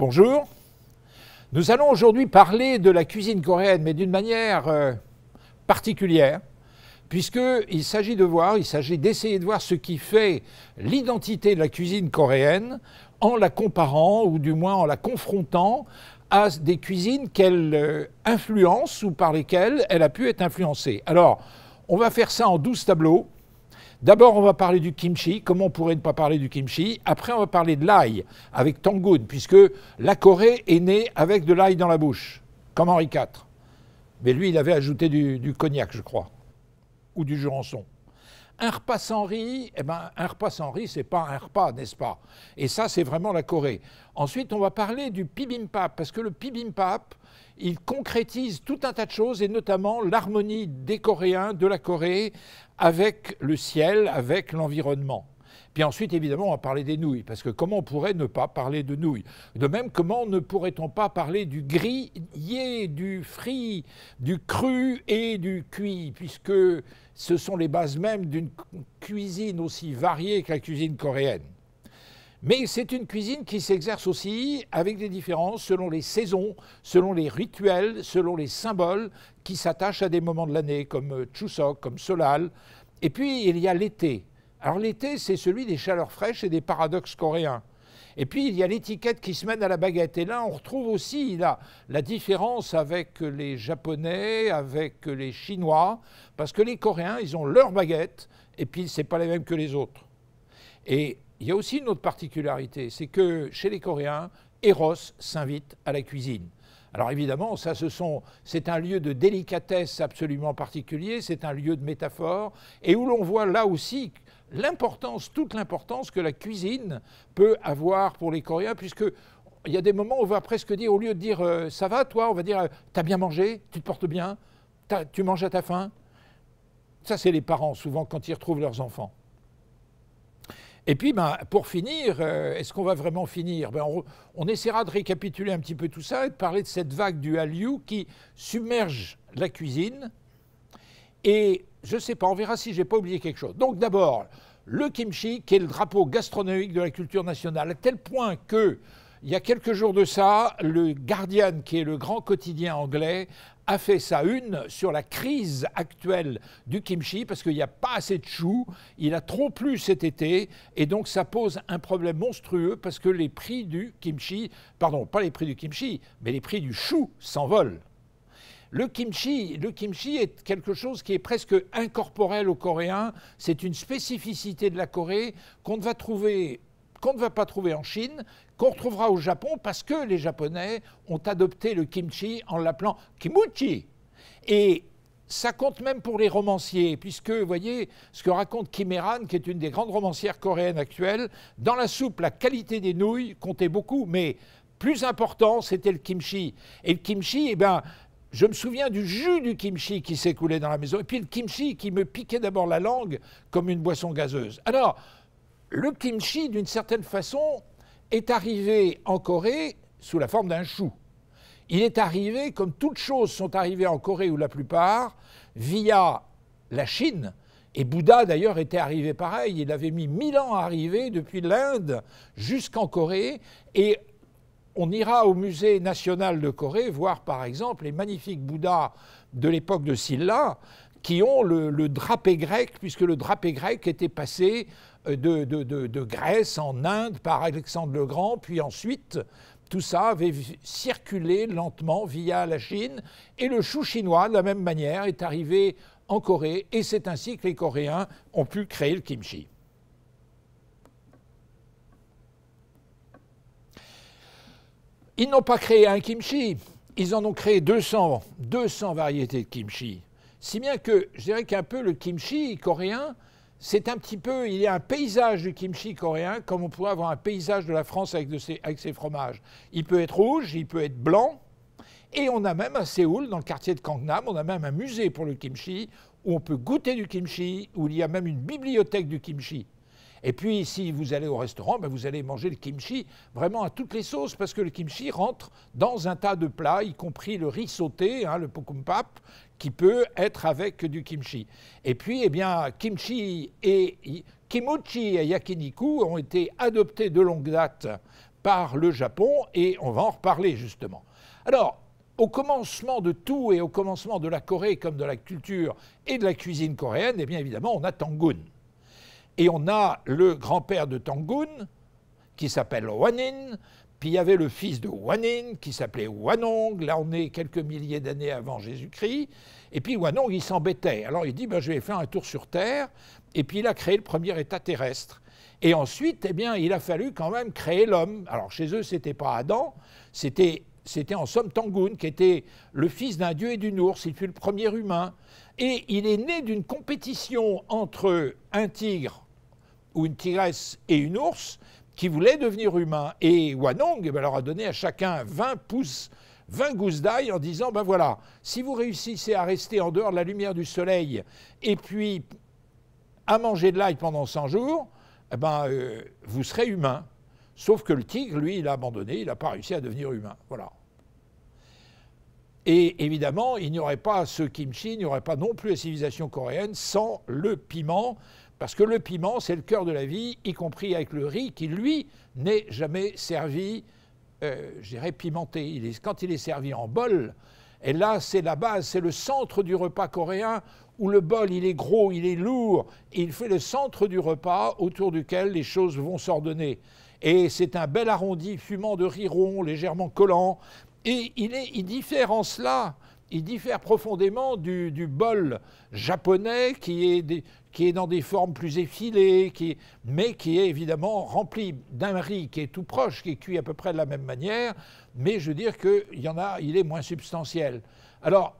Bonjour, nous allons aujourd'hui parler de la cuisine coréenne, mais d'une manière particulière, puisqu'il s'agit d'essayer de voir ce qui fait l'identité de la cuisine coréenne en la comparant, ou du moins en la confrontant à des cuisines qu'elle influence ou par lesquelles elle a pu être influencée. Alors, on va faire ça en 12 tableaux. D'abord, on va parler du kimchi. Comment on pourrait ne pas parler du kimchi? Après, on va parler de l'ail avec Tangun, puisque la Corée est née avec de l'ail dans la bouche, comme Henri IV. Mais lui, il avait ajouté du cognac, je crois, ou du jurançon. Un repas sans riz, un repas sans riz, c'est pas un repas, n'est-ce pas? Et ça, c'est vraiment la Corée. Ensuite, on va parler du bibimbap, parce que le bibimbap, il concrétise tout un tas de choses, et notamment l'harmonie des Coréens, de la Corée, avec le ciel, avec l'environnement. Puis ensuite, évidemment, on va parler des nouilles, parce que comment on pourrait ne pas parler de nouilles? De même, comment ne pourrait-on pas parler du grillé, du frit, du cru et du cuit, puisque ce sont les bases mêmes d'une cuisine aussi variée que la cuisine coréenne. Mais c'est une cuisine qui s'exerce aussi avec des différences selon les saisons, selon les rituels, selon les symboles qui s'attachent à des moments de l'année, comme Chuseok, comme Solal. Et puis, il y a l'été. Alors l'été, c'est celui des chaleurs fraîches et des paradoxes coréens. Et puis, il y a l'étiquette qui se mène à la baguette. Et là, on retrouve aussi la différence avec les Japonais, avec les Chinois, parce que les Coréens, ils ont leur baguette, et puis ce n'est pas les mêmes que les autres. Et il y a aussi une autre particularité, c'est que chez les Coréens, Eros s'invite à la cuisine. Alors évidemment, c'est un lieu de délicatesse absolument particulier, c'est un lieu de métaphore, et où l'on voit là aussi toute l'importance que la cuisine peut avoir pour les Coréens, puisqu'il y a des moments où on va presque dire, au lieu de dire « ça va toi », on va dire « t'as bien mangé, tu te portes bien, tu manges à ta faim ». Ça, c'est les parents, souvent, quand ils retrouvent leurs enfants. Et puis, pour finir, est-ce qu'on va vraiment finir? On essaiera de récapituler un petit peu tout ça et de parler de cette vague du Hallyu qui submerge la cuisine. Et je ne sais pas, on verra si je n'ai pas oublié quelque chose. Donc d'abord, le kimchi, qui est le drapeau gastronomique de la culture nationale, à tel point que, il y a quelques jours de ça, le Guardian, qui est le grand quotidien anglais, a fait sa une sur la crise actuelle du kimchi, parce qu'il n'y a pas assez de choux, il a trop plu cet été, et donc ça pose un problème monstrueux, parce que les prix du kimchi, pardon, pas les prix du kimchi, mais les prix du chou s'envolent. Le kimchi est quelque chose qui est presque incorporel aux Coréens, c'est une spécificité de la Corée qu'on ne va pas trouver en Chine, qu'on retrouvera au Japon parce que les Japonais ont adopté le kimchi en l'appelant kimuchi. Et ça compte même pour les romanciers, puisque, vous voyez, ce que raconte Kim Hee-ran, qui est une des grandes romancières coréennes actuelles, dans la soupe, la qualité des nouilles comptait beaucoup, mais plus important, c'était le kimchi. Et le kimchi, je me souviens du jus du kimchi qui s'écoulait dans la maison, et puis le kimchi qui me piquait d'abord la langue comme une boisson gazeuse. Alors, le kimchi, d'une certaine façon, est arrivé en Corée sous la forme d'un chou. Il est arrivé, comme toutes choses sont arrivées en Corée, ou la plupart, via la Chine. Et Bouddha, d'ailleurs, était arrivé pareil. Il avait mis 1000 ans à arriver, depuis l'Inde jusqu'en Corée. Et on ira au musée national de Corée voir, par exemple, les magnifiques Bouddhas de l'époque de Silla, qui ont le drapé grec, puisque le drapé grec était passé de Grèce en Inde par Alexandre le Grand, puis ensuite tout ça avait circulé lentement via la Chine, et le chou chinois, de la même manière, est arrivé en Corée, et c'est ainsi que les Coréens ont pu créer le kimchi. Ils n'ont pas créé un kimchi, ils en ont créé 200 variétés de kimchi. Si bien que, je dirais qu'un peu le kimchi coréen, c'est un petit peu, il y a un paysage du kimchi coréen, comme on pourrait avoir un paysage de la France avec ses fromages. Il peut être rouge, il peut être blanc, et on a même à Séoul, dans le quartier de Gangnam, on a même un musée pour le kimchi, où on peut goûter du kimchi, où il y a même une bibliothèque du kimchi. Et puis, si vous allez au restaurant, vous allez manger le kimchi vraiment à toutes les sauces, parce que le kimchi rentre dans un tas de plats, y compris le riz sauté, le pokumpap, qui peut être avec du kimchi. Et puis, kimchi et kimuchi et yakiniku ont été adoptés de longue date par le Japon, et on va en reparler justement. Alors, au commencement de tout et au commencement de la Corée comme de la culture et de la cuisine coréenne, eh bien évidemment, on a Tangun. Et on a le grand-père de Tangun, qui s'appelle Hwanin, puis il y avait le fils de Hwanin, qui s'appelait Hwanong, là on est quelques milliers d'années avant Jésus-Christ, et puis Hwanong, il s'embêtait. Alors il dit, ben, je vais faire un tour sur Terre, et puis il a créé le premier État terrestre. Et ensuite, eh bien, il a fallu quand même créer l'homme. Alors chez eux, c'était pas Adam, c'était en somme Tangun, qui était le fils d'un dieu et d'une ours. Il fut le premier humain. Et il est né d'une compétition entre un tigre ou une tigresse et une ours qui voulaient devenir humains. Et Hwanong leur a donné à chacun 20 pouces, 20 gousses d'ail en disant, ben voilà, si vous réussissez à rester en dehors de la lumière du soleil et puis à manger de l'ail pendant 100 jours, eh ben, vous serez humain. Sauf que le tigre, lui, il a abandonné, il n'a pas réussi à devenir humain. Voilà. Et évidemment, il n'y aurait pas ce kimchi, il n'y aurait pas non plus la civilisation coréenne sans le piment, parce que le piment, c'est le cœur de la vie, y compris avec le riz, qui, lui, n'est jamais servi, je dirais, pimenté. Quand il est servi en bol, et là, c'est la base, c'est le centre du repas coréen, où le bol, il est gros, il est lourd, et il fait le centre du repas autour duquel les choses vont s'ordonner. Et c'est un bel arrondi fumant de riz rond, légèrement collant, et il diffère en cela, il diffère profondément du bol japonais qui est dans des formes plus effilées, mais qui est évidemment rempli d'un riz qui est tout proche, qui est cuit à peu près de la même manière, mais je veux dire qu'il est moins substantiel. Alors,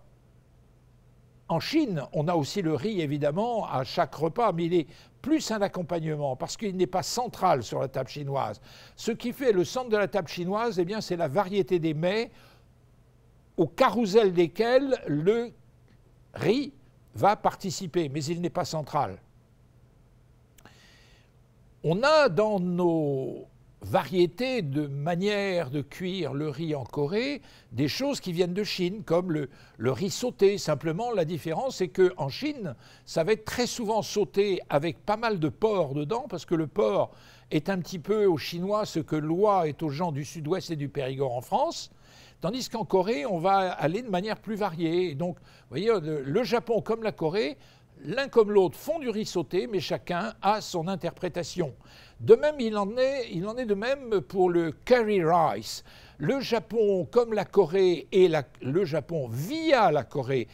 en Chine, on a aussi le riz, évidemment, à chaque repas, mais il est plus un accompagnement, parce qu'il n'est pas central sur la table chinoise. Ce qui fait le centre de la table chinoise, eh bien, c'est la variété des mets, au carrousel desquels le riz va participer, mais il n'est pas central. On a dans nos variétés de manières de cuire le riz en Corée des choses qui viennent de Chine, comme le riz sauté. Simplement, la différence, c'est qu'en Chine, ça va être très souvent sauté avec pas mal de porc dedans, parce que le porc est un petit peu aux Chinois ce que l'oie est aux gens du Sud-Ouest et du Périgord en France. Tandis qu'en Corée, on va aller de manière plus variée. Et donc, vous voyez, le Japon comme la Corée, l'un comme l'autre font du riz sauté, mais chacun a son interprétation. De même, il en est de même pour le curry rice. Le Japon, comme la Corée, et le Japon, via la Corée,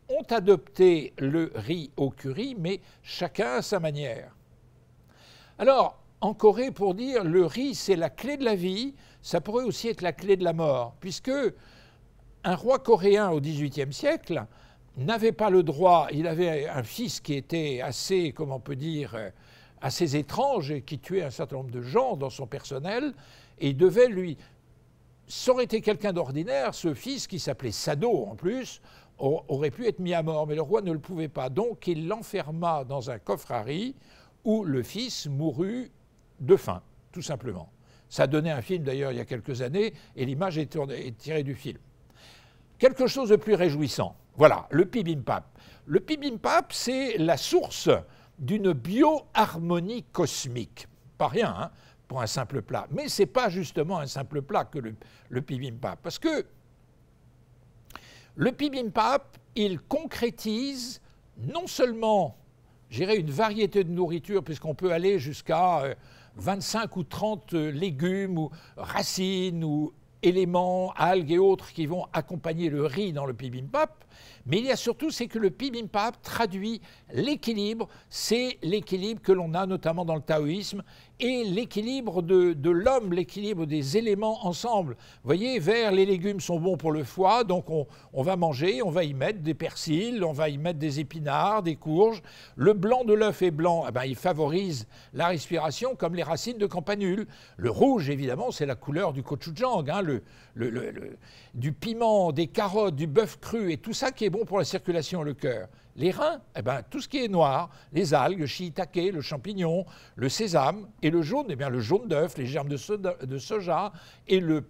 ont adopté le riz au curry, mais chacun à sa manière. Alors, en Corée, pour dire le riz, c'est la clé de la vie, ça pourrait aussi être la clé de la mort, puisque un roi coréen au XVIIIe siècle n'avait pas le droit, il avait un fils qui était assez, comment on peut dire, assez étrange et qui tuait un certain nombre de gens dans son personnel, et il devait lui... Ça aurait été quelqu'un d'ordinaire, ce fils qui s'appelait Sado en plus, aurait pu être mis à mort, mais le roi ne le pouvait pas, donc il l'enferma dans un coffre à riz où le fils mourut de faim, tout simplement. Ça a donné un film d'ailleurs il y a quelques années, et l'image est tirée du film. Quelque chose de plus réjouissant, voilà, le bibimbap. Le bibimbap, c'est la source d'une bioharmonie cosmique. Pas rien, hein, pour un simple plat. Mais ce n'est pas justement un simple plat que le bibimbap. Parce que le bibimbap, il concrétise non seulement, j'irais, une variété de nourriture, puisqu'on peut aller jusqu'à 25 ou 30 légumes ou racines ou éléments, algues et autres qui vont accompagner le riz dans le bibimbap, mais il y a surtout, c'est que le bibimbap traduit l'équilibre, c'est l'équilibre que l'on a notamment dans le taoïsme, et l'équilibre de l'homme, l'équilibre des éléments ensemble. Vous voyez, les légumes sont bons pour le foie, donc on va manger, on va y mettre des persils, on va y mettre des épinards, des courges. Le blanc de l'œuf est blanc, eh ben, il favorise la respiration comme les racines de campanule. Le rouge, évidemment, c'est la couleur du gochujang, hein, du piment, des carottes, du bœuf cru et tout ça qui est bon pour la circulation et le cœur. Les reins, eh ben, tout ce qui est noir, les algues, le shiitake, le champignon, le sésame, et le jaune, eh bien, le jaune d'œuf, les germes de soja et le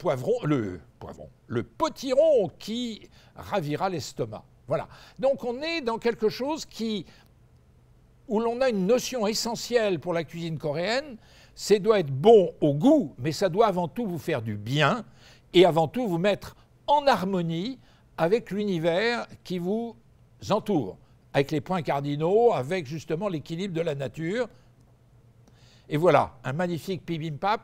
potiron qui ravira l'estomac. Voilà. Donc on est dans quelque chose où l'on a une notion essentielle pour la cuisine coréenne, c'est doit être bon au goût, mais ça doit avant tout vous faire du bien et avant tout vous mettre en harmonie avec l'univers qui vous entoure, avec les points cardinaux, avec justement l'équilibre de la nature. Et voilà, un magnifique bibimbap,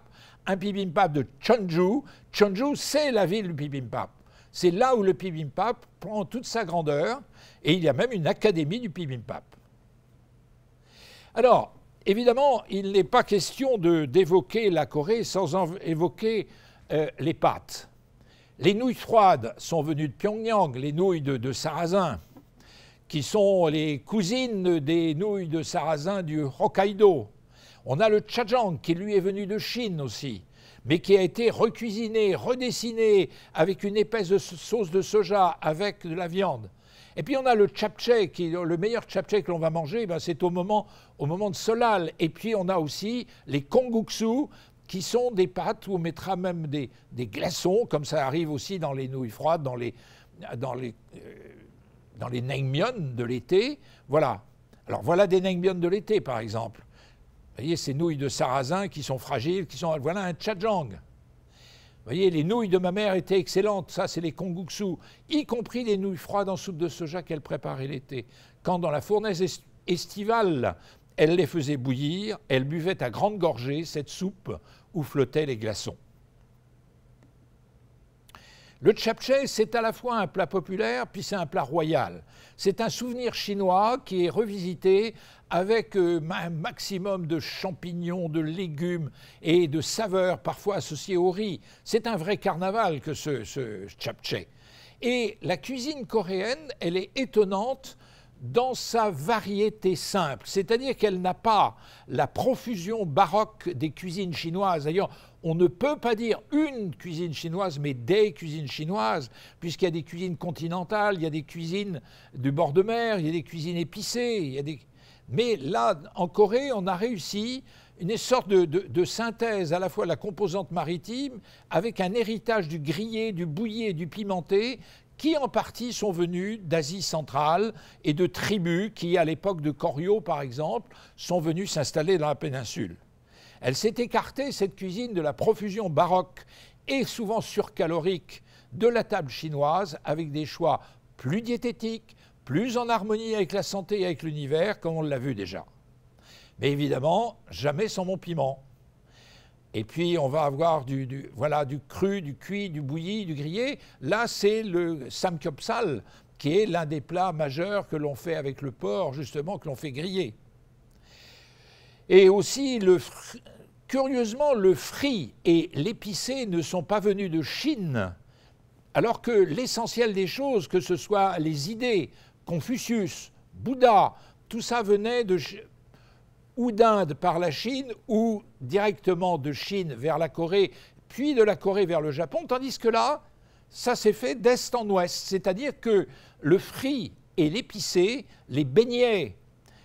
un bibimbap de Cheonju. Cheonju, c'est la ville du bibimbap. C'est là où le bibimbap prend toute sa grandeur, et il y a même une académie du bibimbap. Alors, évidemment, il n'est pas question d'évoquer la Corée sans évoquer les pâtes. Les nouilles froides sont venues de Pyongyang, les nouilles de sarrasin, qui sont les cousines des nouilles de sarrasin du Hokkaido. On a le jjajang qui lui est venu de Chine aussi, mais qui a été recuisiné, redessiné avec une épaisse sauce de soja, avec de la viande. Et puis on a le japchae, qui est le meilleur japchae que l'on va manger, ben c'est au moment de Solal. Et puis on a aussi les kongguksu, qui sont des pâtes où on mettra même des glaçons, comme ça arrive aussi dans les nouilles froides, dans les naengmyeon de l'été. Voilà. Alors voilà des naengmyeon de l'été, par exemple. Vous voyez, ces nouilles de sarrasin qui sont fragiles, voilà un jjajang. Vous voyez, les nouilles de ma mère étaient excellentes. Ça, c'est les kongguksu, y compris les nouilles froides en soupe de soja qu'elle préparait l'été. Quand dans la fournaise estivale, elle les faisait bouillir, elle buvait à grandes gorgées cette soupe où flottaient les glaçons. Le japchae, c'est à la fois un plat populaire, puis c'est un plat royal. C'est un souvenir chinois qui est revisité avec un maximum de champignons, de légumes et de saveurs parfois associées au riz. C'est un vrai carnaval que ce japchae. Et la cuisine coréenne, elle est étonnante dans sa variété simple, c'est-à-dire qu'elle n'a pas la profusion baroque des cuisines chinoises. D'ailleurs, on ne peut pas dire une cuisine chinoise, mais des cuisines chinoises, puisqu'il y a des cuisines continentales, il y a des cuisines du bord de mer, il y a des cuisines épicées, il y a des... Mais là, en Corée, on a réussi une sorte de synthèse à la fois de la composante maritime avec un héritage du grillé, du bouilli et du pimenté qui en partie sont venus d'Asie centrale et de tribus qui, à l'époque de Koryo par exemple, sont venus s'installer dans la péninsule. Elle s'est écartée, cette cuisine, de la profusion baroque et souvent surcalorique de la table chinoise avec des choix plus diététiques, plus en harmonie avec la santé et avec l'univers, comme on l'a vu déjà. Mais évidemment, jamais sans mon piment. Et puis, on va avoir voilà, du cru, du cuit, du bouilli, du grillé. Là, c'est le samgyeopsal, qui est l'un des plats majeurs que l'on fait avec le porc, justement, que l'on fait griller. Et aussi, curieusement, le frit et l'épicé ne sont pas venus de Chine, alors que l'essentiel des choses, que ce soit les idées, Confucius, Bouddha, tout ça venait ou d'Inde par la Chine, ou directement de Chine vers la Corée, puis de la Corée vers le Japon, tandis que là, ça s'est fait d'est en ouest. C'est-à-dire que le frit et l'épicé, les beignets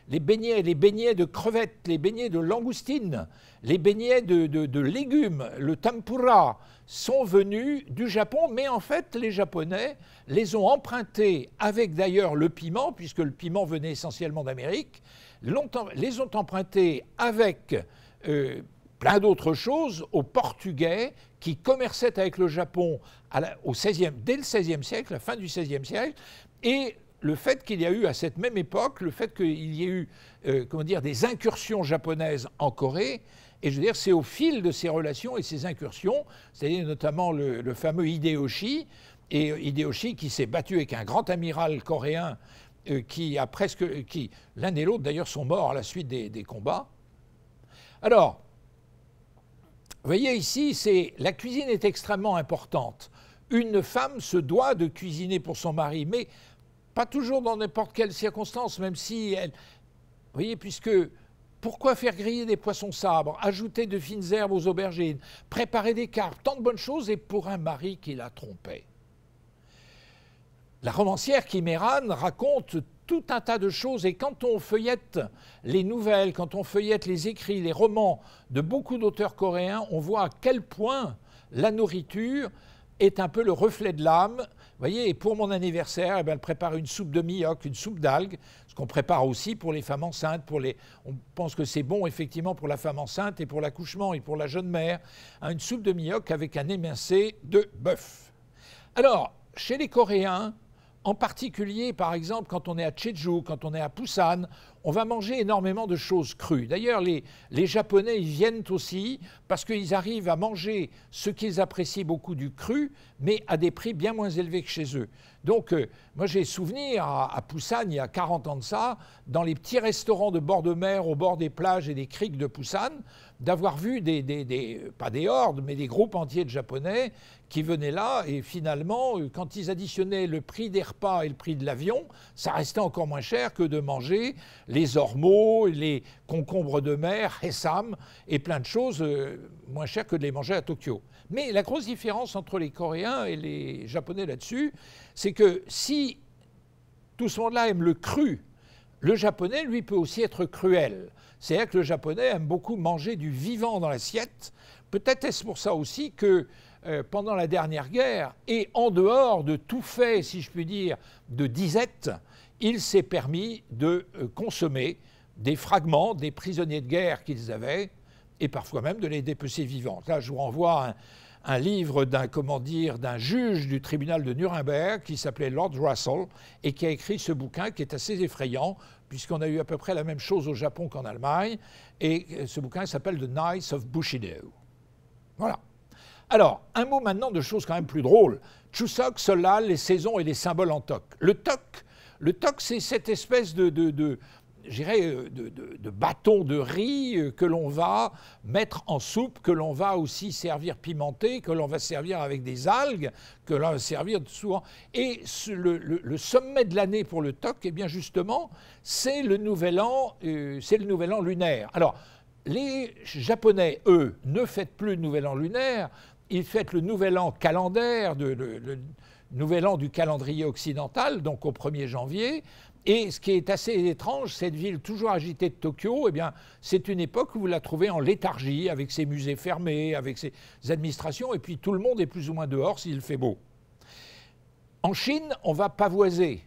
de crevettes, les beignets de langoustines, les beignets de légumes, le tempura, sont venus du Japon, mais en fait, les Japonais les ont empruntés, avec d'ailleurs le piment, puisque le piment venait essentiellement d'Amérique, les ont empruntés avec plein d'autres choses aux Portugais qui commerçaient avec le Japon dès le XVIe siècle, la fin du XVIe siècle, et le fait qu'il y a eu à cette même époque, le fait qu'il y ait eu des incursions japonaises en Corée, et je veux dire, c'est au fil de ces relations et ces incursions, c'est-à-dire notamment le fameux Hideyoshi, et Hideyoshi qui s'est battu avec un grand amiral coréen l'un et l'autre d'ailleurs sont morts à la suite des combats. Alors, vous voyez ici, la cuisine est extrêmement importante. Une femme se doit de cuisiner pour son mari, mais pas toujours dans n'importe quelle circonstance, même si elle... Vous voyez, pourquoi faire griller des poissons sabres, ajouter de fines herbes aux aubergines, préparer des carpes, tant de bonnes choses, et pour un mari qui la trompait. La romancière Kim Hee-ran raconte tout un tas de choses, et quand on feuillette les nouvelles, quand on feuillette les écrits, les romans de beaucoup d'auteurs coréens, on voit à quel point la nourriture est un peu le reflet de l'âme, voyez, et pour mon anniversaire, eh bien, elle prépare une soupe de miyoc, une soupe d'algues, ce qu'on prépare aussi pour les femmes enceintes. On pense que c'est bon effectivement pour la femme enceinte et pour l'accouchement et pour la jeune mère. Une soupe de miyoc avec un émincé de bœuf. Alors, chez les Coréens, en particulier, par exemple, quand on est à Jeju, quand on est à Busan, on va manger énormément de choses crues. D'ailleurs, les Japonais, ils viennent aussi parce qu'ils arrivent à manger ce qu'ils apprécient beaucoup du cru, mais à des prix bien moins élevés que chez eux. Donc, moi j'ai souvenir à Busan, il y a 40 ans de ça, dans les petits restaurants de bord de mer, au bord des plages et des criques de Busan, d'avoir vu pas des hordes, mais des groupes entiers de Japonais qui venaient là, et finalement, quand ils additionnaient le prix des repas et le prix de l'avion, ça restait encore moins cher que de manger les ormeaux, les concombres de mer, sesame, et plein de choses moins chères que de les manger à Tokyo. Mais la grosse différence entre les Coréens et les Japonais là-dessus, c'est que si tout ce monde-là aime le cru, le Japonais, lui, peut aussi être cruel. C'est-à-dire que le Japonais aime beaucoup manger du vivant dans l'assiette. Peut-être est-ce pour ça aussi que pendant la dernière guerre, et en dehors de tout fait, si je puis dire, de disette, il s'est permis de consommer des fragments des prisonniers de guerre qu'ils avaient, et parfois même de les dépecer vivants. Là, je vous renvoie un livre d'un juge du tribunal de Nuremberg qui s'appelait Lord Russell et qui a écrit ce bouquin qui est assez effrayant, puisqu'on a eu à peu près la même chose au Japon qu'en Allemagne, et ce bouquin s'appelle The Knights of Bushido. Voilà. Alors, un mot maintenant de choses quand même plus drôles. Chuseok, Solal, les saisons et les symboles en tok. Le tok, c'est cette espèce de bâton de riz que l'on va mettre en soupe, que l'on va aussi servir pimenté, que l'on va servir avec des algues, que l'on va servir souvent. Et le sommet de l'année pour le tok, eh bien justement, c'est le nouvel an lunaire. Alors, les Japonais, eux, ne fêtent plus le nouvel an lunaire, ils fêtent le nouvel an calendaire, le nouvel an du calendrier occidental, donc au 1er janvier. Et ce qui est assez étrange, cette ville toujours agitée de Tokyo, eh bien, c'est une époque où vous la trouvez en léthargie, avec ses musées fermés, avec ses administrations, et puis tout le monde est plus ou moins dehors s'il fait beau. En Chine, on va pavoiser.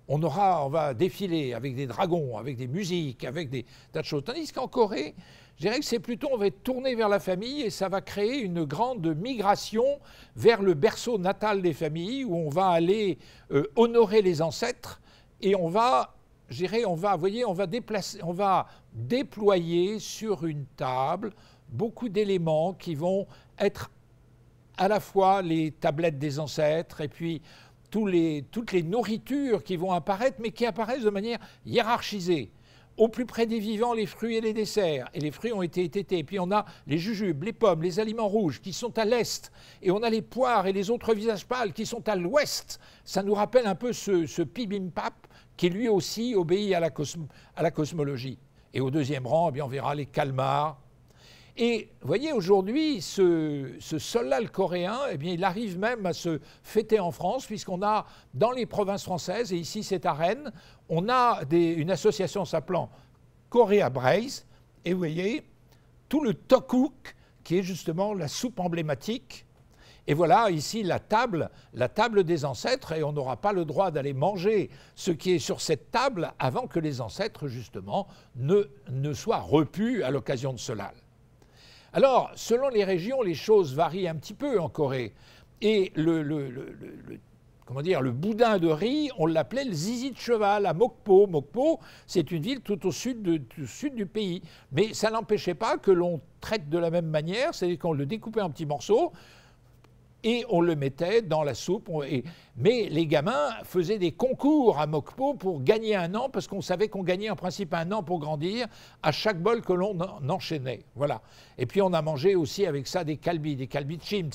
On va défiler avec des dragons, avec des musiques, avec des tas de choses. Tandis qu'en Corée, je dirais que c'est plutôt, on va être tourné vers la famille et ça va créer une grande migration vers le berceau natal des familles où on va aller honorer les ancêtres et on va déployer sur une table beaucoup d'éléments qui vont être à la fois les tablettes des ancêtres et puis toutes les nourritures qui vont apparaître, mais qui apparaissent de manière hiérarchisée. Au plus près des vivants, les fruits et les desserts. Et les fruits ont été étêtés. Et puis on a les jujubes, les pommes, les aliments rouges qui sont à l'est. Et on a les poires et les autres visages pâles qui sont à l'ouest. Ça nous rappelle un peu ce bibimbap qui lui aussi obéit à la cosmologie. Et au deuxième rang, eh bien, on verra les calmars. Et vous voyez, aujourd'hui, ce solal coréen, eh bien, il arrive même à se fêter en France, puisqu'on a, dans les provinces françaises, et ici c'est à Rennes, on a une association s'appelant Korea Braise, et vous voyez, tout le tteokguk, qui est justement la soupe emblématique. Et voilà ici la table des ancêtres, et on n'aura pas le droit d'aller manger ce qui est sur cette table avant que les ancêtres, justement, ne soient repus à l'occasion de solal. Alors, selon les régions, les choses varient un petit peu en Corée. Et le boudin de riz, on l'appelait le zizi de cheval à Mokpo. Mokpo, c'est une ville tout au sud du pays. Mais ça n'empêchait pas que l'on traite de la même manière, c'est-à-dire qu'on le découpait en petits morceaux, et on le mettait dans la soupe. Mais les gamins faisaient des concours à Mokpo pour gagner un an, parce qu'on savait qu'on gagnait en principe un an pour grandir à chaque bol que l'on enchaînait. Voilà. Et puis on a mangé aussi avec ça des kalbis chim.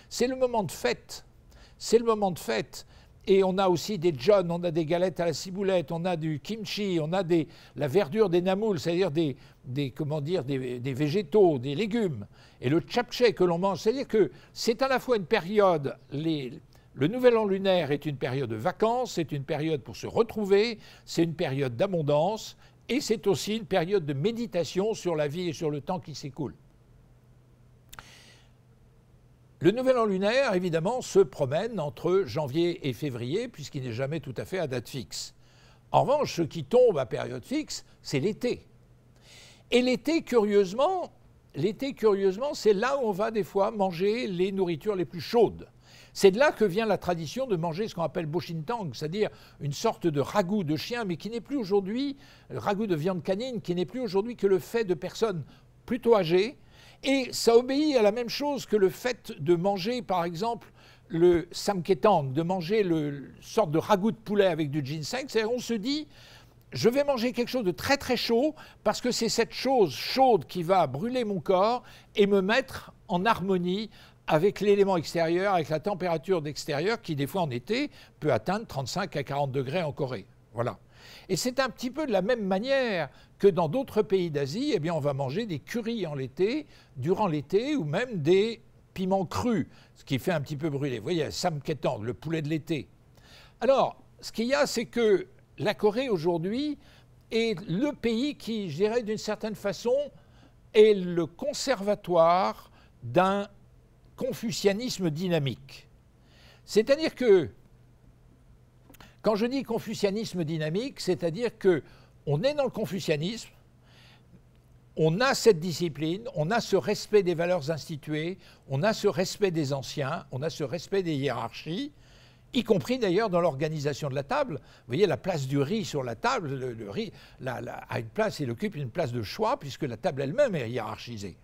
C'est le moment de fête. C'est le moment de fête. Et on a aussi des jeon, on a des galettes à la ciboulette, on a du kimchi, on a la verdure des namouls, c'est-à-dire des végétaux, des légumes. Et le japchae que l'on mange, c'est-à-dire que c'est à la fois une période, le nouvel an lunaire est une période de vacances, c'est une période pour se retrouver, c'est une période d'abondance, et c'est aussi une période de méditation sur la vie et sur le temps qui s'écoule. Le nouvel an lunaire, évidemment, se promène entre janvier et février, puisqu'il n'est jamais tout à fait à date fixe. En revanche, ce qui tombe à période fixe, c'est l'été. Et l'été, curieusement, c'est là où on va des fois manger les nourritures les plus chaudes. C'est de là que vient la tradition de manger ce qu'on appelle boshintang, c'est-à-dire une sorte de ragoût de chien, mais qui n'est plus aujourd'hui, le ragoût de viande canine, qui n'est plus aujourd'hui que le fait de personnes plutôt âgées. Et ça obéit à la même chose que le fait de manger, par exemple, le samketang, de manger une sorte de ragoût de poulet avec du ginseng. C'est-à-dire on se dit, je vais manger quelque chose de très très chaud parce que c'est cette chose chaude qui va brûler mon corps et me mettre en harmonie avec l'élément extérieur, avec la température d'extérieur qui, des fois en été, peut atteindre 35 à 40 degrés en Corée. Voilà. Et c'est un petit peu de la même manière que dans d'autres pays d'Asie, eh bien, on va manger des currys en été, durant l'été, ou même des piments crus, ce qui fait un petit peu brûler. Vous voyez, samketang, le poulet de l'été. Alors, ce qu'il y a, c'est que la Corée, aujourd'hui, est le pays qui, je dirais, d'une certaine façon, est le conservatoire d'un confucianisme dynamique. C'est-à-dire que, quand je dis confucianisme dynamique, c'est-à-dire qu'on est dans le confucianisme, on a cette discipline, on a ce respect des valeurs instituées, on a ce respect des anciens, on a ce respect des hiérarchies, y compris d'ailleurs dans l'organisation de la table. Vous voyez, la place du riz sur la table, le riz a une place, il occupe une place de choix puisque la table elle-même est hiérarchisée.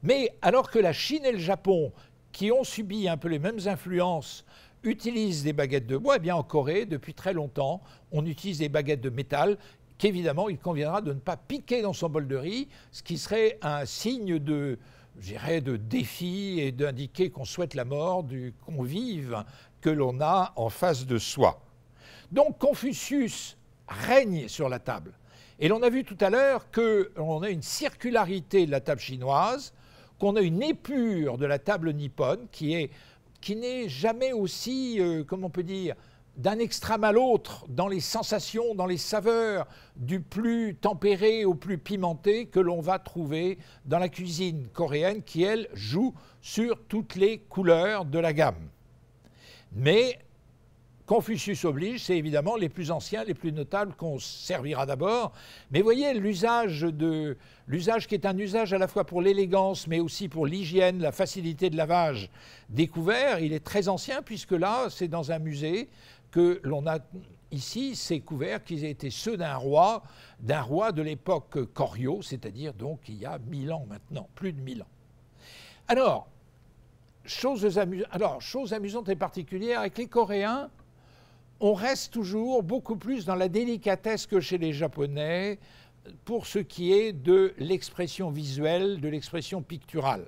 Mais alors que la Chine et le Japon, qui ont subi un peu les mêmes influences, utilisent des baguettes de bois, eh bien en Corée, depuis très longtemps, on utilise des baguettes de métal qu'évidemment, il conviendra de ne pas piquer dans son bol de riz, ce qui serait un signe de, je dirais, de défi et d'indiquer qu'on souhaite la mort du convive que l'on a en face de soi. Donc Confucius règne sur la table. Et l'on a vu tout à l'heure qu'on a une circularité de la table chinoise, qu'on a une épure de la table nippone qui n'est jamais aussi, comment on peut dire, d'un extrême à l'autre, dans les sensations, dans les saveurs, du plus tempéré au plus pimenté que l'on va trouver dans la cuisine coréenne qui, elle, joue sur toutes les couleurs de la gamme. Mais Confucius oblige, c'est évidemment les plus anciens, les plus notables qu'on servira d'abord. Mais voyez, l'usage qui est un usage à la fois pour l'élégance, mais aussi pour l'hygiène, la facilité de lavage des couverts, il est très ancien puisque là, c'est dans un musée que l'on a ici ces couverts qui étaient ceux d'un roi de l'époque Koryo, c'est-à-dire donc il y a 1000 ans maintenant, plus de 1000 ans. Alors, chose amusante et particulière, avec les Coréens, on reste toujours beaucoup plus dans la délicatesse que chez les Japonais pour ce qui est de l'expression visuelle, de l'expression picturale.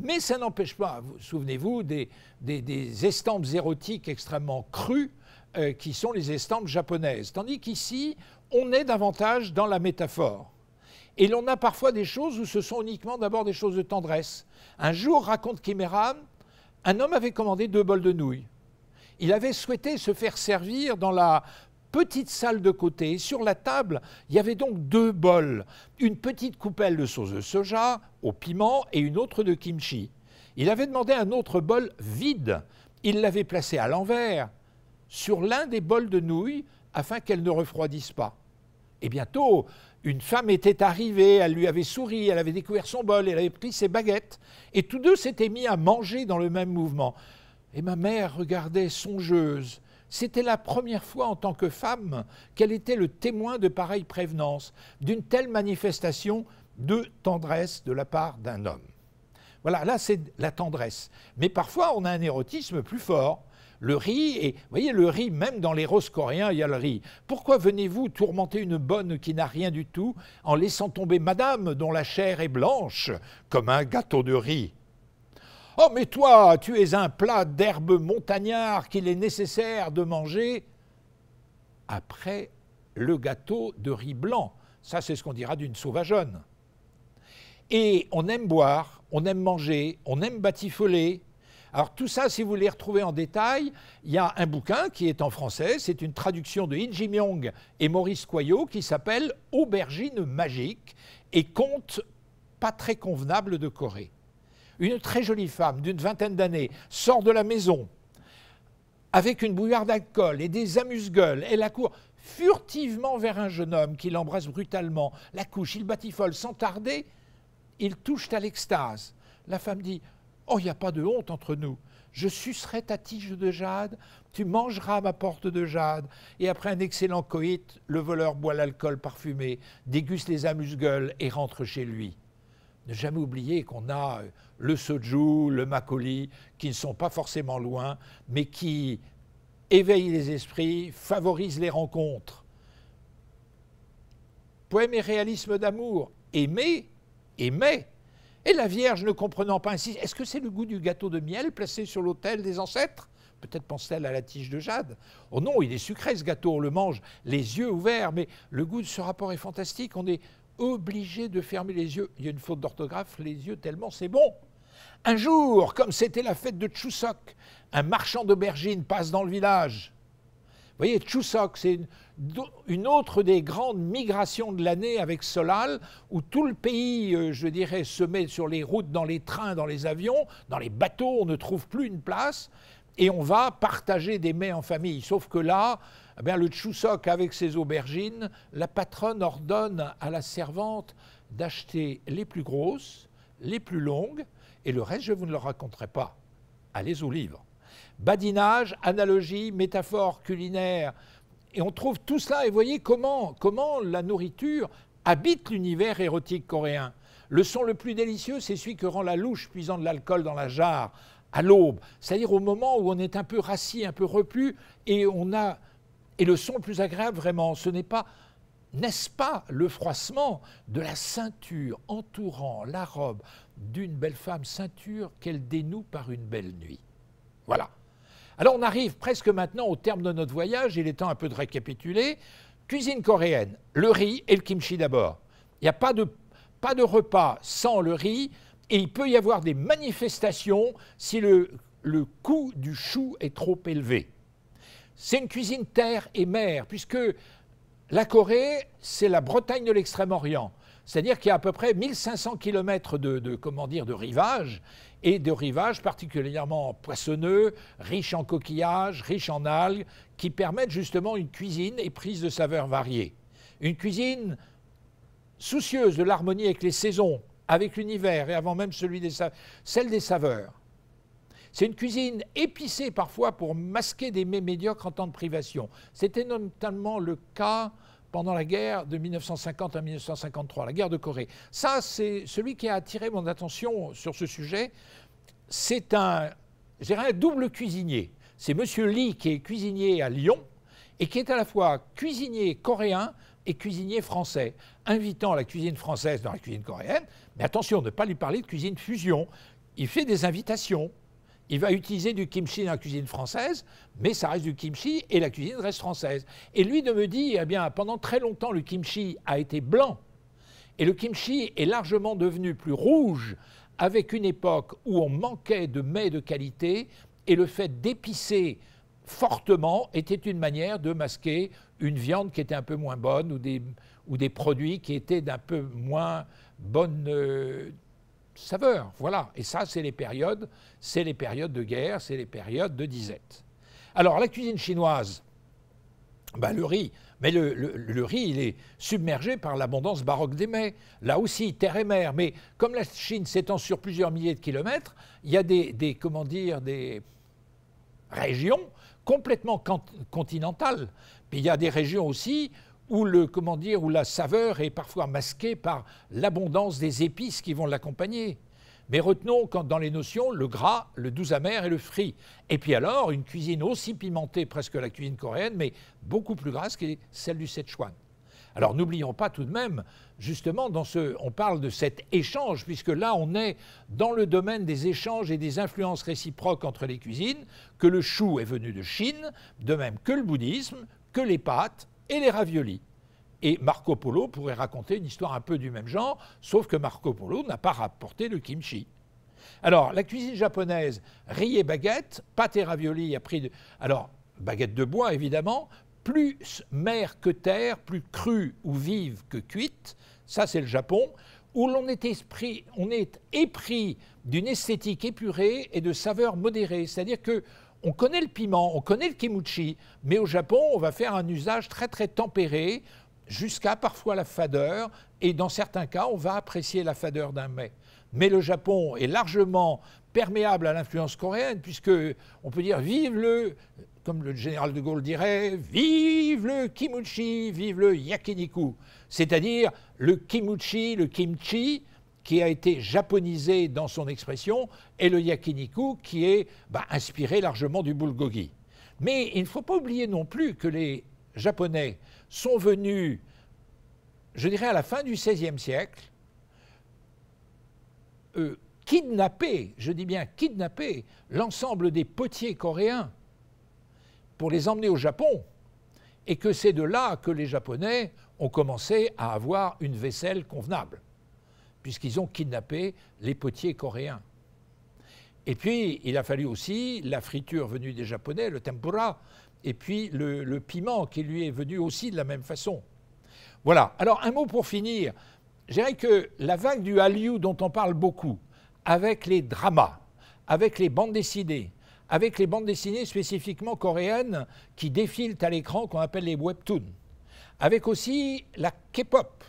Mais ça n'empêche pas, souvenez-vous, des estampes érotiques extrêmement crues qui sont les estampes japonaises. Tandis qu'ici, on est davantage dans la métaphore. Et l'on a parfois des choses où ce sont uniquement d'abord des choses de tendresse. Un jour, raconte Kim Hee-ram, un homme avait commandé 2 bols de nouilles. Il avait souhaité se faire servir dans la petite salle de côté. Sur la table, il y avait donc 2 bols. Une petite coupelle de sauce de soja au piment et une autre de kimchi. Il avait demandé un autre bol vide. Il l'avait placé à l'envers sur l'un des bols de nouilles afin qu'elle ne refroidisse pas. Et bientôt, une femme était arrivée, elle lui avait souri, elle avait découvert son bol, elle avait pris ses baguettes. Et tous deux s'étaient mis à manger dans le même mouvement. Et ma mère regardait songeuse. C'était la première fois en tant que femme qu'elle était le témoin de pareille prévenance, d'une telle manifestation de tendresse de la part d'un homme. Voilà, là c'est la tendresse. Mais parfois on a un érotisme plus fort. Le riz, et vous voyez le riz, même dans les roses coréens, il y a le riz. Pourquoi venez-vous tourmenter une bonne qui n'a rien du tout en laissant tomber madame dont la chair est blanche comme un gâteau de riz? Oh, mais toi, tu es un plat d'herbes montagnards qu'il est nécessaire de manger après le gâteau de riz blanc. Ça, c'est ce qu'on dira d'une sauvageonne. Et on aime boire, on aime manger, on aime batifoler. Alors tout ça, si vous voulez retrouver en détail, il y a un bouquin qui est en français, c'est une traduction de Lee Ji-myung et Maurice Coyot qui s'appelle « Aubergine magique » et conte pas très convenable de Corée. une très jolie femme d'une vingtaine d'années sort de la maison avec une bouillarde d'alcool et des amuse-gueules, elle accourt furtivement vers un jeune homme qui l'embrasse brutalement, la couche, il batifole, sans tarder, ils touchent à l'extase. La femme dit « Oh, il n'y a pas de honte entre nous. Je sucerai ta tige de jade, tu mangeras ma porte de jade. » Et après un excellent coït, le voleur boit l'alcool parfumé, déguste les amuse-gueules et rentre chez lui. Ne jamais oublier qu'on a le soju, le makgeolli, qui ne sont pas forcément loin, mais qui éveillent les esprits, favorisent les rencontres. Poème et réalisme d'amour, aimer. Et la Vierge, ne comprenant pas ainsi, est-ce que c'est le goût du gâteau de miel placé sur l'autel des ancêtres? Peut-être pense-t-elle à la tige de jade. Oh non, il est sucré ce gâteau, on le mange les yeux ouverts, mais le goût de ce rapport est fantastique, on est obligé de fermer les yeux. Il y a une faute d'orthographe, les yeux tellement c'est bon. Un jour, comme c'était la fête de Chuseok, un marchand d'aubergines passe dans le village. Vous voyez, Chuseok, c'est une autre des grandes migrations de l'année avec Solal, où tout le pays, je dirais, se met sur les routes, dans les trains, dans les avions, dans les bateaux, on ne trouve plus une place, et on va partager des mets en famille. Sauf que là, eh bien, le Chuseok avec ses aubergines, la patronne ordonne à la servante d'acheter les plus grosses, les plus longues, et le reste, je vous ne le raconterai pas. Allez au livre. Badinage, analogie, métaphore culinaire. Et on trouve tout cela, et vous voyez comment la nourriture habite l'univers érotique coréen. Le son le plus délicieux, c'est celui que rend la louche puisant de l'alcool dans la jarre, à l'aube. C'est-à-dire au moment où on est un peu rassis, un peu repu, et le son le plus agréable, vraiment, ce n'est pas, n'est-ce pas, le froissement de la ceinture entourant la robe d'une belle femme, ceinture qu'elle dénoue par une belle nuit. Voilà. Alors on arrive presque maintenant au terme de notre voyage, il est temps un peu de récapituler. Cuisine coréenne, le riz et le kimchi d'abord. Il n'y a pas de repas sans le riz, et il peut y avoir des manifestations si le coût du chou est trop élevé. C'est une cuisine terre et mer, puisque la Corée, c'est la Bretagne de l'Extrême-Orient. C'est-à-dire qu'il y a à peu près 1500 km de rivage, et de rivages particulièrement poissonneux, riches en coquillages, riches en algues, qui permettent justement une cuisine éprise de saveurs variées. Une cuisine soucieuse de l'harmonie avec les saisons, avec l'univers, et avant même celle des saveurs. C'est une cuisine épicée parfois pour masquer des mets médiocres en temps de privation. C'était notamment le cas pendant la guerre de 1950 à 1953, la guerre de Corée. Ça, c'est celui qui a attiré mon attention sur ce sujet. C'est un double cuisinier. C'est M. Lee qui est cuisinier à Lyon et qui est à la fois cuisinier coréen et cuisinier français, invitant la cuisine française dans la cuisine coréenne. Mais attention, ne pas lui parler de cuisine fusion. Il fait des invitations. Il va utiliser du kimchi dans la cuisine française, mais ça reste du kimchi et la cuisine reste française. Et lui de me dire, eh bien, pendant très longtemps, le kimchi a été blanc et le kimchi est largement devenu plus rouge avec une époque où on manquait de mets de qualité et le fait d'épicer fortement était une manière de masquer une viande qui était un peu moins bonne ou des produits qui étaient d'un peu moins bonne saveur, voilà. Et ça, c'est les périodes de guerre, c'est les périodes de disette. Alors, la cuisine chinoise, ben, le riz, mais le riz, il est submergé par l'abondance baroque des mets. Là aussi, terre et mer, mais comme la Chine s'étend sur plusieurs milliers de kilomètres, il y a des régions complètement continentales. Puis il y a des régions aussi où la saveur est parfois masquée par l'abondance des épices qui vont l'accompagner. Mais retenons dans les notions le gras, le doux amer et le frit. Et puis alors, une cuisine aussi pimentée presque que la cuisine coréenne, mais beaucoup plus grasse que celle du Szechuan. Alors n'oublions pas tout de même, justement, on parle de cet échange, puisque là on est dans le domaine des échanges et des influences réciproques entre les cuisines, que le chou est venu de Chine, de même que le bouddhisme, que les pâtes et les raviolis. Et Marco Polo pourrait raconter une histoire un peu du même genre, sauf que Marco Polo n'a pas rapporté le kimchi. Alors, la cuisine japonaise, riz et baguette, pâtes et raviolis alors, baguette de bois évidemment, plus mer que terre, plus crue ou vive que cuite, ça c'est le Japon. où on est épris d'une esthétique épurée et de saveurs modérées. C'est-à-dire que on connaît le piment, on connaît le kimchi, mais au Japon, on va faire un usage très très tempéré, jusqu'à parfois la fadeur, et dans certains cas, on va apprécier la fadeur d'un mets. Mais le Japon est largement perméable à l'influence coréenne, puisque on peut dire vive le, comme le général de Gaulle dirait, vive le kimchi, vive le yakiniku, c'est-à-dire le kimchi, le kimchi, qui a été japonisé dans son expression, et le yakiniku qui est inspiré largement du bulgogi. Mais il ne faut pas oublier non plus que les Japonais sont venus, je dirais à la fin du XVIe siècle, kidnapper, je dis bien kidnapper, l'ensemble des potiers coréens pour les emmener au Japon, et que c'est de là que les Japonais ont commencé à avoir une vaisselle convenable, puisqu'ils ont kidnappé les potiers coréens. Et puis, il a fallu aussi la friture venue des Japonais, le tempura, et puis le piment qui lui est venu aussi de la même façon. Voilà. Alors, un mot pour finir. Je dirais que la vague du Hallyu dont on parle beaucoup, avec les dramas, avec les bandes dessinées spécifiquement coréennes qui défilent à l'écran, qu'on appelle les webtoons, avec aussi la K-pop,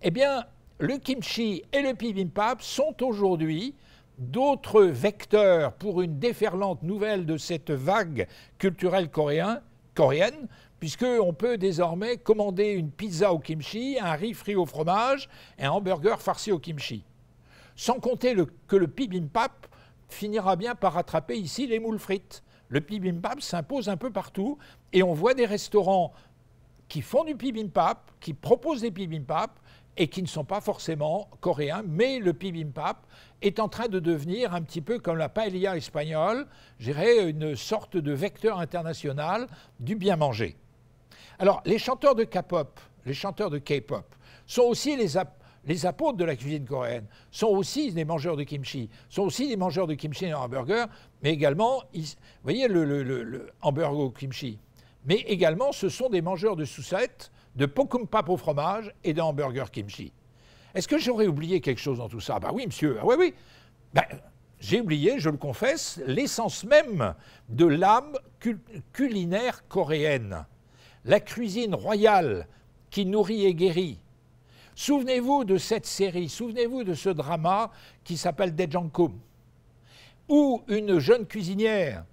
eh bien, le kimchi et le bibimbap sont aujourd'hui d'autres vecteurs pour une déferlante nouvelle de cette vague culturelle coréenne, puisqu'on peut désormais commander une pizza au kimchi, un riz frit au fromage et un hamburger farci au kimchi. Sans compter que le bibimbap finira bien par rattraper ici les moules frites. Le bibimbap s'impose un peu partout et on voit des restaurants qui font du bibimbap, qui proposent des bibimbap et qui ne sont pas forcément coréens, mais le bibimbap est en train de devenir un petit peu comme la paella espagnole, je dirais une sorte de vecteur international du bien manger. Alors, les chanteurs de K-pop, les chanteurs de K-pop, sont aussi les apôtres de la cuisine coréenne, sont aussi des mangeurs de kimchi, sont aussi des mangeurs de kimchi et hamburger, mais également, vous voyez le hamburger au kimchi, mais également ce sont des mangeurs de sucette, de pokumbap au fromage et de hamburger kimchi. Est-ce que j'aurais oublié quelque chose dans tout ça? Ben oui, monsieur, ah oui. J'ai oublié, je le confesse, l'essence même de l'âme culinaire coréenne. La cuisine royale qui nourrit et guérit. Souvenez-vous de cette série, souvenez-vous de ce drama qui s'appelle Daejangkum, où une jeune cuisinière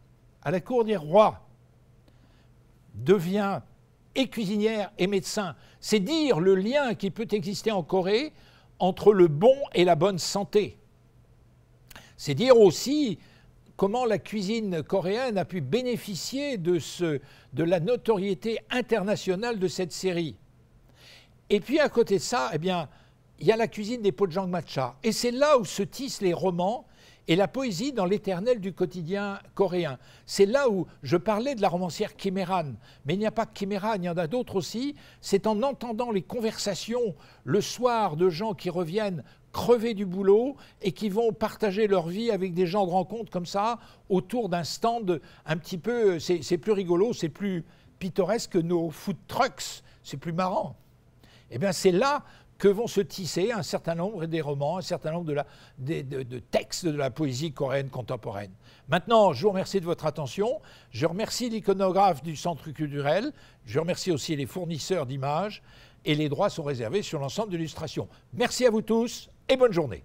à la cour des rois devient et cuisinière et médecin. C'est dire le lien qui peut exister en Corée entre le bon et la bonne santé. C'est dire aussi comment la cuisine coréenne a pu bénéficier de la notoriété internationale de cette série. Et puis à côté de ça, eh bien, il y a la cuisine des Pojang Matcha. Et c'est là où se tissent les romans et la poésie dans l'éternel du quotidien coréen. C'est là où je parlais de la romancière Kim Hye-ran, mais il n'y a pas que Kim Hye-ran, il y en a d'autres aussi. C'est en entendant les conversations le soir de gens qui reviennent crevés du boulot et qui vont partager leur vie avec des gens de rencontre comme ça, autour d'un stand un petit peu, c'est plus rigolo, c'est plus pittoresque que nos food trucks, c'est plus marrant. Eh bien c'est là que vont se tisser un certain nombre des romans, un certain nombre de textes de la poésie coréenne contemporaine. Maintenant, je vous remercie de votre attention. Je remercie l'iconographe du Centre culturel. Je remercie aussi les fournisseurs d'images. Et les droits sont réservés sur l'ensemble de l'illustration. Merci à vous tous et bonne journée.